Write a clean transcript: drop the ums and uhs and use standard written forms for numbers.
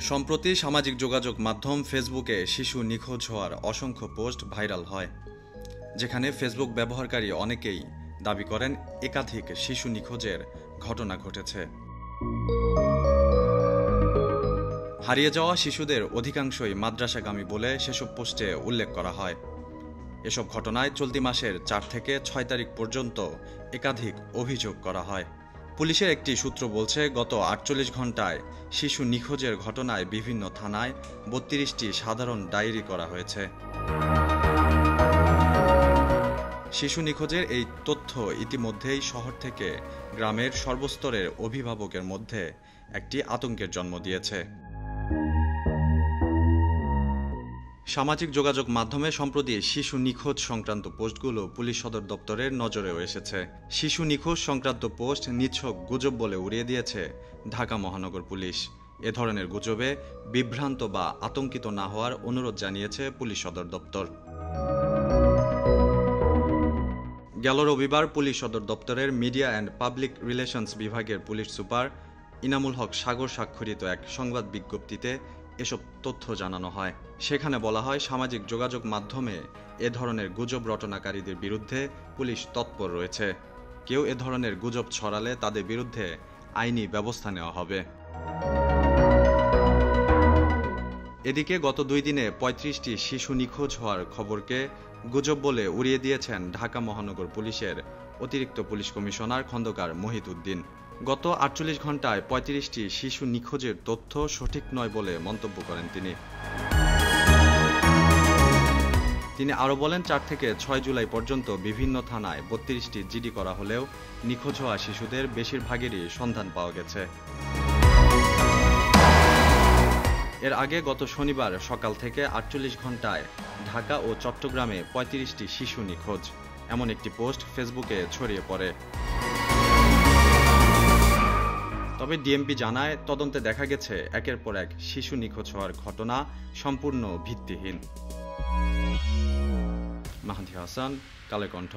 সম্প্রতি সামাজিক যোগাযোগ মাধ্যম ফেসবুকে শিশু নিখোঁজ হওয়ার অসংখ্য পোস্ট ভাইরাল হয়, যেখানে ফেসবুক ব্যবহারকারী অনেকেই দাবি করেন একাধিক শিশু নিখোঁজের ঘটনা ঘটেছে। হারিয়ে যাওয়া শিশুদের অধিকাংশই মাদ্রাসাগামী বলে সেসব পোস্টে উল্লেখ করা হয়। এসব ঘটনায় চলতি মাসের ৪ থেকে ৬ তারিখ পর্যন্ত একাধিক অভিযোগ করা হয়। পুলিশের একটি সূত্র বলছে, গত ৪৮ ঘণ্টায় শিশু নিখোঁজের ঘটনায় বিভিন্ন থানায় ৩২টি সাধারণ ডায়েরি করা হয়েছে। শিশু নিখোঁজের এই তথ্য ইতিমধ্যেই শহর থেকে গ্রামের সর্বস্তরের অভিভাবকের মধ্যে একটি আতঙ্কের জন্ম দিয়েছে। সামাজিক যোগাযোগ মাধ্যমে সম্প্রতি শিশু নিখোঁজ সংক্রান্ত পোস্টগুলো পুলিশ সদর দপ্তরের নজরেও এসেছে। শিশু নিখোঁজ সংক্রান্ত পোস্ট নিছক গুজব বলে উড়িয়ে দিয়েছে ঢাকা মহানগর পুলিশ। এ ধরনের গুজবে বিভ্রান্ত বা আতঙ্কিত না হওয়ার অনুরোধ জানিয়েছে পুলিশ সদর দপ্তর। গেল রবিবার পুলিশ সদর দপ্তরের মিডিয়া অ্যান্ড পাবলিক রিলেশনস বিভাগের পুলিশ সুপার ইনামুল হক সাগর স্বাক্ষরিত এক সংবাদ বিজ্ঞপ্তিতে এসব তথ্য জানানো হয়। সেখানে বলা হয়, সামাজিক যোগাযোগ মাধ্যমে এ ধরনের গুজব রটনাকারীদের বিরুদ্ধে পুলিশ তৎপর রয়েছে। কেউ এ ধরনের গুজব ছড়ালে তাদের বিরুদ্ধে আইনি ব্যবস্থা নেওয়া হবে। এদিকে গত ২ দিনে ৩৫টি শিশু নিখোঁজ হওয়ার খবরকে গুজব বলে উড়িয়ে দিয়েছেন ঢাকা মহানগর পুলিশের অতিরিক্ত পুলিশ কমিশনার খন্দকার মহিদ উদ্দিন। গত ৪৮ ঘণ্টায় ৩৫টি শিশু নিখোঁজের তথ্য সঠিক নয় বলে মন্তব্য করেন তিনি আরও বলেন, ৪ থেকে ৬ জুলাই পর্যন্ত বিভিন্ন থানায় ৩২টি জিডি করা হলেও নিখোঁজ হওয়া শিশুদের বেশিরভাগেরই সন্ধান পাওয়া গেছে। এর আগে গত শনিবার সকাল থেকে ৪৮ ঘণ্টায় ঢাকা ও চট্টগ্রামে ৩৫টি শিশু নিখোঁজ, এমন একটি পোস্ট ফেসবুকে ছড়িয়ে পড়ে। তবে ডিএমপি জানায়, তদন্তে দেখা গেছে একের পর এক শিশু নিখোঁজ হওয়ার ঘটনা সম্পূর্ণ ভিত্তিহীন। মাহদি হাসান, কালের কণ্ঠ।